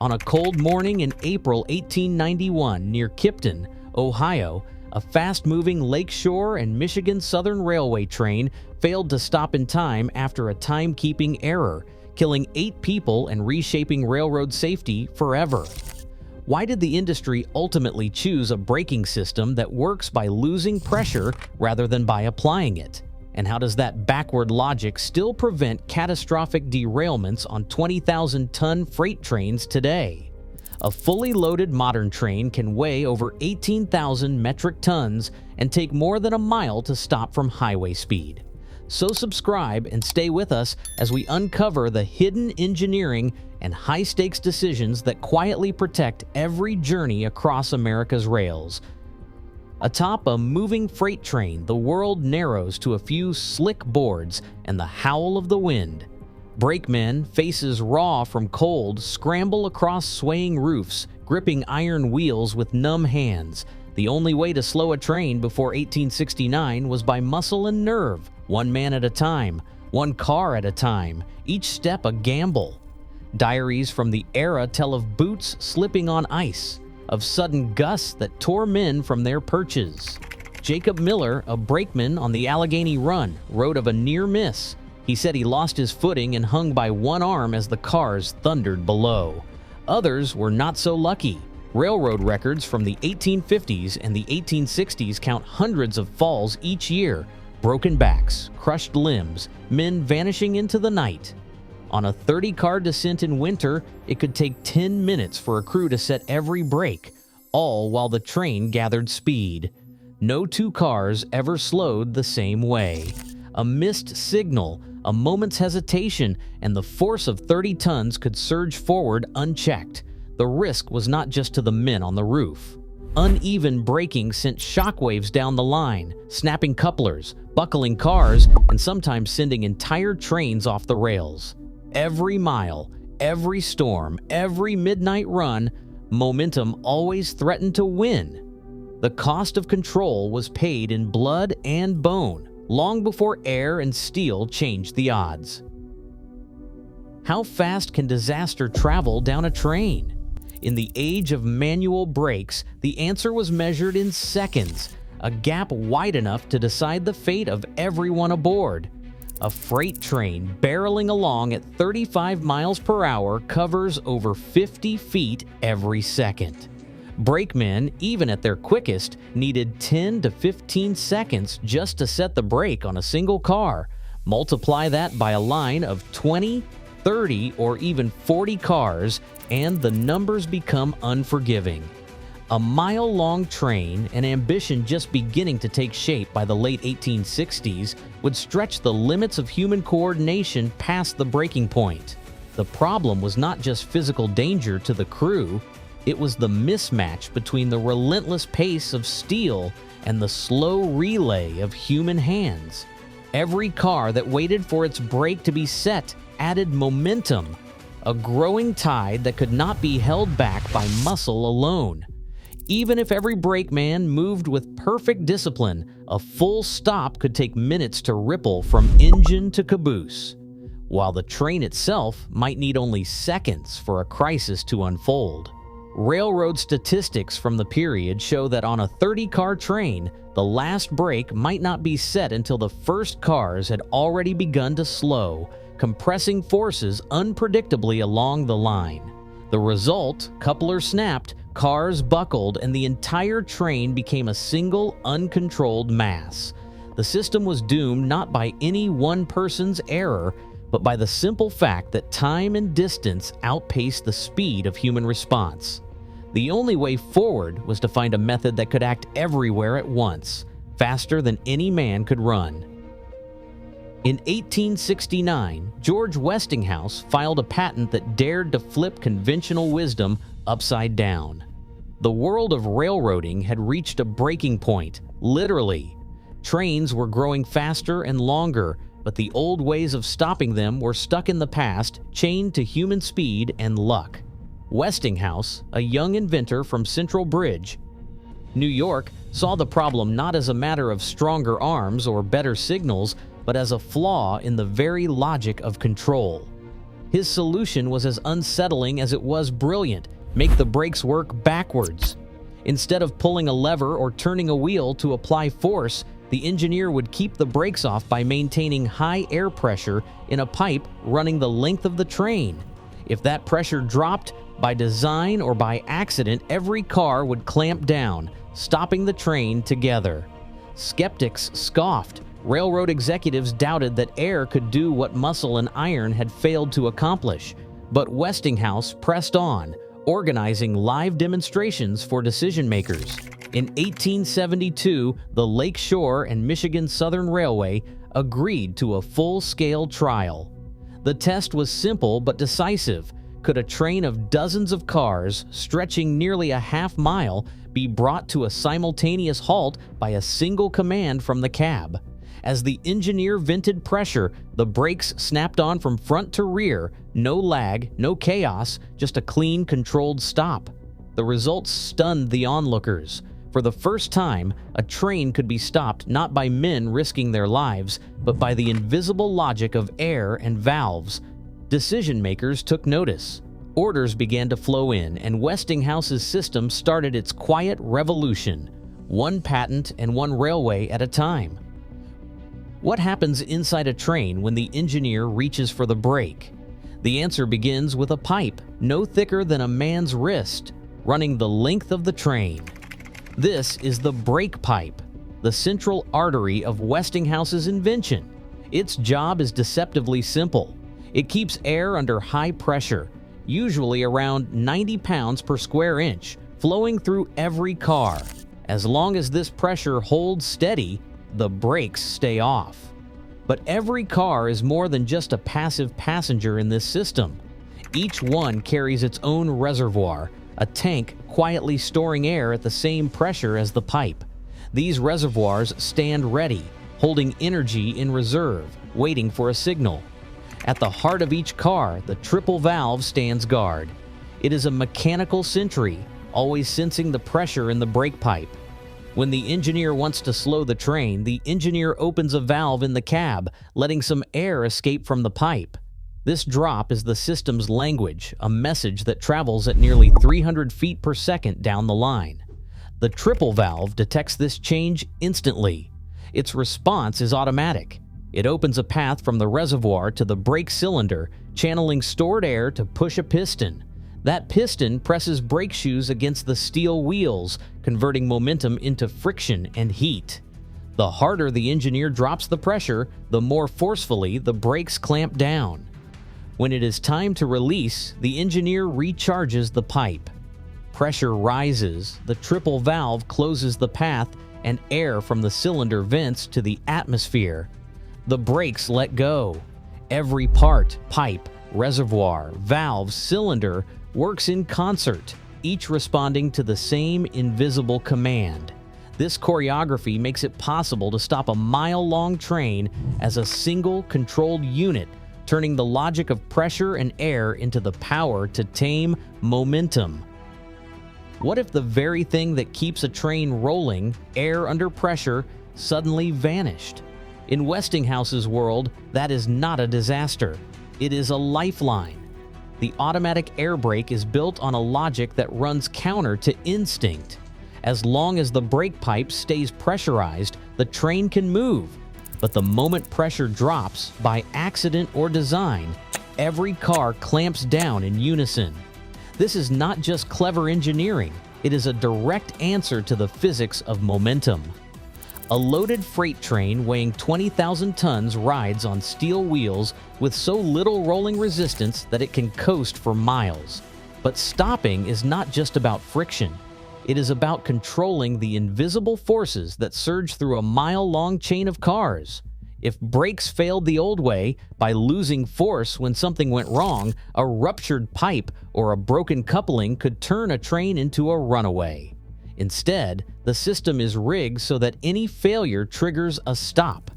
On a cold morning in April 1891 near Kipton, Ohio, a fast-moving Lakeshore and Michigan Southern Railway train failed to stop in time after a timekeeping error, killing 8 people and reshaping railroad safety forever. Why did the industry ultimately choose a braking system that works by losing pressure rather than by applying it? And how does that backward logic still prevent catastrophic derailments on 20,000-ton freight trains today? A fully loaded modern train can weigh over 18,000 metric tons and take more than a mile to stop from highway speed. So subscribe and stay with us as we uncover the hidden engineering and high-stakes decisions that quietly protect every journey across America's rails. Atop a moving freight train, the world narrows to a few slick boards and the howl of the wind. Brakemen, faces raw from cold, scramble across swaying roofs, gripping iron wheels with numb hands. The only way to slow a train before 1869 was by muscle and nerve, one man at a time, one car at a time, each step a gamble. Diaries from the era tell of boots slipping on ice, of sudden gusts that tore men from their perches. Jacob Miller, a brakeman on the Allegheny Run, wrote of a near miss. He said he lost his footing and hung by one arm as the cars thundered below. Others were not so lucky. Railroad records from the 1850s and the 1860s count hundreds of falls each year, broken backs, crushed limbs, men vanishing into the night. On a 30-car descent in winter, it could take 10 minutes for a crew to set every brake, all while the train gathered speed. No 2 cars ever slowed the same way. A missed signal, a moment's hesitation, and the force of 30 tons could surge forward unchecked. The risk was not just to the men on the roof. Uneven braking sent shockwaves down the line, snapping couplers, buckling cars, and sometimes sending entire trains off the rails. Every mile, every storm, every midnight run, momentum always threatened to win. The cost of control was paid in blood and bone, long before air and steel changed the odds. How fast can disaster travel down a train? In the age of manual brakes, the answer was measured in seconds, a gap wide enough to decide the fate of everyone aboard. A freight train barreling along at 35 miles per hour covers over 50 feet every second. Brakemen, even at their quickest, needed 10 to 15 seconds just to set the brake on a single car. Multiply that by a line of 20, 30, or even 40 cars, and the numbers become unforgiving. A mile-long train, an ambition just beginning to take shape by the late 1860s, would stretch the limits of human coordination past the breaking point. The problem was not just physical danger to the crew, it was the mismatch between the relentless pace of steel and the slow relay of human hands. Every car that waited for its brake to be set added momentum, a growing tide that could not be held back by muscle alone. Even if every brakeman moved with perfect discipline, a full stop could take minutes to ripple from engine to caboose, while the train itself might need only seconds for a crisis to unfold. Railroad statistics from the period show that on a 30-car train, the last brake might not be set until the first cars had already begun to slow, compressing forces unpredictably along the line. The result, couplers snapped, cars buckled, and the entire train became a single, uncontrolled mass. The system was doomed not by any one person's error, but by the simple fact that time and distance outpaced the speed of human response. The only way forward was to find a method that could act everywhere at once, faster than any man could run. In 1869, George Westinghouse filed a patent that dared to flip conventional wisdom upside down. The world of railroading had reached a breaking point, literally. Trains were growing faster and longer, but the old ways of stopping them were stuck in the past, chained to human speed and luck. Westinghouse, a young inventor from Central Bridge, New York, saw the problem not as a matter of stronger arms or better signals, but as a flaw in the very logic of control. His solution was as unsettling as it was brilliant: make the brakes work backwards. Instead of pulling a lever or turning a wheel to apply force, the engineer would keep the brakes off by maintaining high air pressure in a pipe running the length of the train. If that pressure dropped, by design or by accident, every car would clamp down, stopping the train together. Skeptics scoffed. Railroad executives doubted that air could do what muscle and iron had failed to accomplish. But Westinghouse pressed on, organizing live demonstrations for decision-makers. In 1872, the Lake Shore and Michigan Southern Railway agreed to a full-scale trial. The test was simple but decisive. Could a train of dozens of cars, stretching nearly a half-mile, be brought to a simultaneous halt by a single command from the cab? As the engineer vented pressure, the brakes snapped on from front to rear. No lag, no chaos, just a clean, controlled stop. The results stunned the onlookers. For the first time, a train could be stopped not by men risking their lives, but by the invisible logic of air and valves. Decision-makers took notice. Orders began to flow in, and Westinghouse's system started its quiet revolution, one patent and one railway at a time. What happens inside a train when the engineer reaches for the brake? The answer begins with a pipe, no thicker than a man's wrist, running the length of the train. This is the brake pipe, the central artery of Westinghouse's invention. Its job is deceptively simple. It keeps air under high pressure, usually around 90 pounds per square inch, flowing through every car. As long as this pressure holds steady, the brakes stay off. But every car is more than just a passive passenger in this system. Each one carries its own reservoir, a tank quietly storing air at the same pressure as the pipe. These reservoirs stand ready, holding energy in reserve, waiting for a signal. At the heart of each car, the triple valve stands guard. It is a mechanical sentry, always sensing the pressure in the brake pipe. When the engineer wants to slow the train, the engineer opens a valve in the cab, letting some air escape from the pipe. This drop is the system's language, a message that travels at nearly 300 feet per second down the line. The triple valve detects this change instantly. Its response is automatic. It opens a path from the reservoir to the brake cylinder, channeling stored air to push a piston. That piston presses brake shoes against the steel wheels, converting momentum into friction and heat. The harder the engineer drops the pressure, the more forcefully the brakes clamp down. When it is time to release, the engineer recharges the pipe. Pressure rises, the triple valve closes the path, and air from the cylinder vents to the atmosphere. The brakes let go. Every part, pipe, reservoir, valve, cylinder, works in concert, each responding to the same invisible command. This choreography makes it possible to stop a mile-long train as a single controlled unit, turning the logic of pressure and air into the power to tame momentum. What if the very thing that keeps a train rolling, air under pressure, suddenly vanished? In Westinghouse's world, that is not a disaster. It is a lifeline. The automatic air brake is built on a logic that runs counter to instinct. As long as the brake pipe stays pressurized, the train can move. But the moment pressure drops, by accident or design, every car clamps down in unison. This is not just clever engineering, it is a direct answer to the physics of momentum. A loaded freight train weighing 20,000 tons rides on steel wheels with so little rolling resistance that it can coast for miles. But stopping is not just about friction. It is about controlling the invisible forces that surge through a mile-long chain of cars. If brakes failed the old way, by losing force when something went wrong, a ruptured pipe or a broken coupling could turn a train into a runaway. Instead, the system is rigged so that any failure triggers a stop.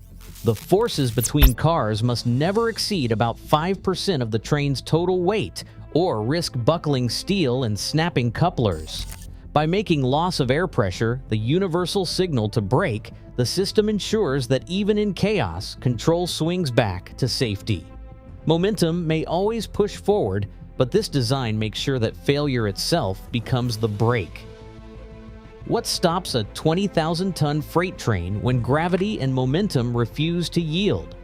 The forces between cars must never exceed about 5% of the train's total weight, or risk buckling steel and snapping couplers. By making loss of air pressure the universal signal to brake, the system ensures that even in chaos, control swings back to safety. Momentum may always push forward, but this design makes sure that failure itself becomes the brake. What stops a 20,000-ton freight train when gravity and momentum refuse to yield?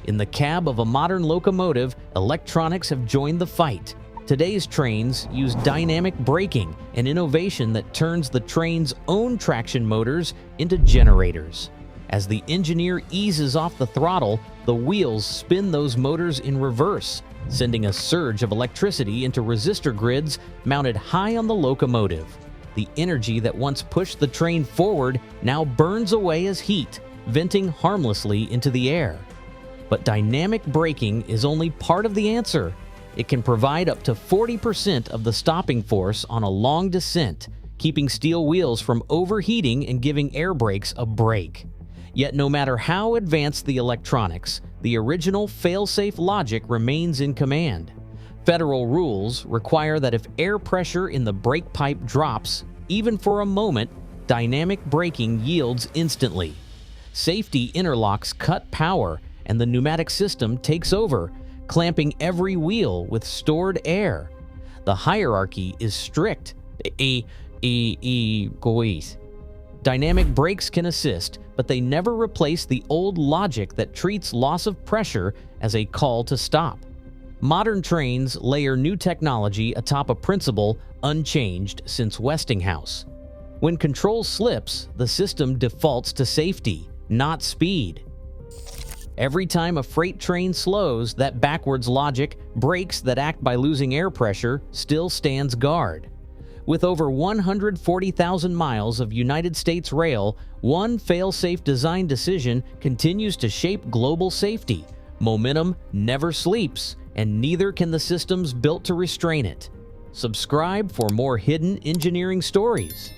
In the cab of a modern locomotive, electronics have joined the fight. Today's trains use dynamic braking, an innovation that turns the train's own traction motors into generators. As the engineer eases off the throttle, the wheels spin those motors in reverse, sending a surge of electricity into resistor grids mounted high on the locomotive. The energy that once pushed the train forward now burns away as heat, venting harmlessly into the air. But dynamic braking is only part of the answer. It can provide up to 40% of the stopping force on a long descent, keeping steel wheels from overheating and giving air brakes a break. Yet no matter how advanced the electronics, the original fail-safe logic remains in command. Federal rules require that if air pressure in the brake pipe drops, even for a moment, dynamic braking yields instantly. Safety interlocks cut power, and the pneumatic system takes over, clamping every wheel with stored air. The hierarchy is strict. Dynamic brakes can assist, but they never replace the old logic that treats loss of pressure as a call to stop. Modern trains layer new technology atop a principle unchanged since Westinghouse. When control slips, the system defaults to safety, not speed. Every time a freight train slows, that backwards logic, brakes that act by losing air pressure, still stands guard. With over 140,000 miles of United States rail, one fail-safe design decision continues to shape global safety. Momentum never sleeps, and neither can the systems built to restrain it. Subscribe for more hidden engineering stories.